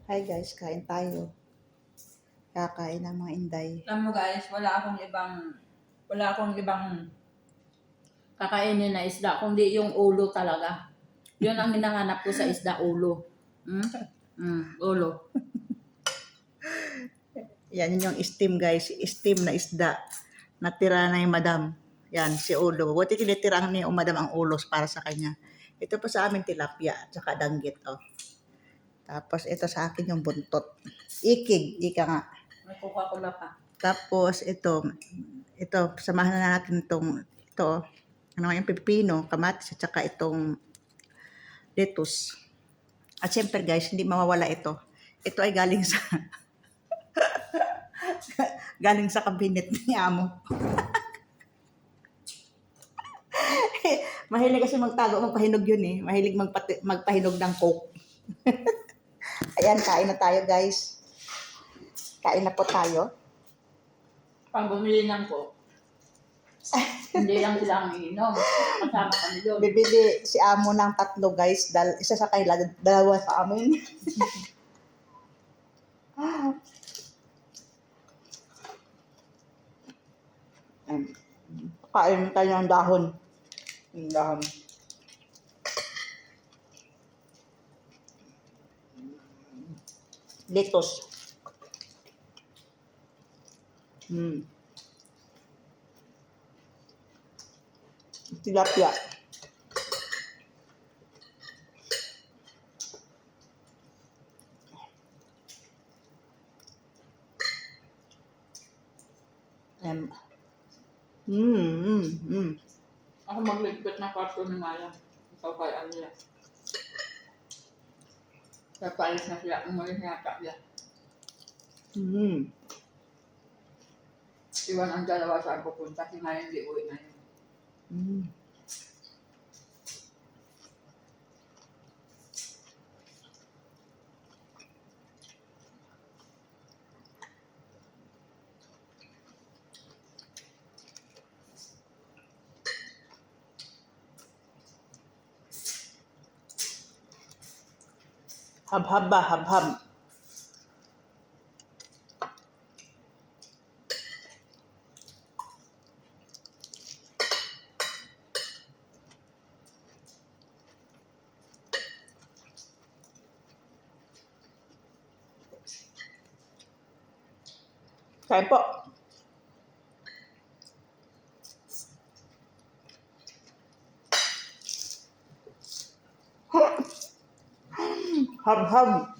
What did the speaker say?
Hi guys, kain tayo. Kakain ng mga inday. Alam mo guys, wala akong ibang kakainin na isda, kundi yung ulo talaga. Yun ang hinahanap ko sa isda, ulo. Ulo. Yan yung steam guys, steam na isda. Natira na yung madam. Yan, si ulo. Buti tinitirang ni madam ang ulos para sa kanya. Ito po sa amin tilapia at saka danggit. Oh. Tapos ito sa akin yung buntot. Ikig, ika nga. May Coca-Cola pa. Tapos ito, samahan na natin ito, ano yung pepino, kamatis, at saka itong lettuce. At syempre guys, hindi mawawala ito. Ito ay galing sa galing sa kabinet ni Amo. Mahilig kasi magpahinog yun eh. Mahilig magpahinog ng coke. Ayan, kain na tayo guys. Kain na po tayo. Pag bumili ng Coke, hindi lang sila ang iinom. Kasama kami doon. Bibili si Amo ng 3 guys. Isa sa kaila, 2 sa amin. Kain tayo ng dahon. Yung dahon. Lettuce. Tilapia. Ako magligpit ng kwarto ni Maya. Ikaw kay Alia. Kapalis na sila. Umalis na yata siya. Iwan ang dalawa saan pupunta. Si Maya hindi uwi na yun. Habhab ba? Habhab. Kain po. Habhab.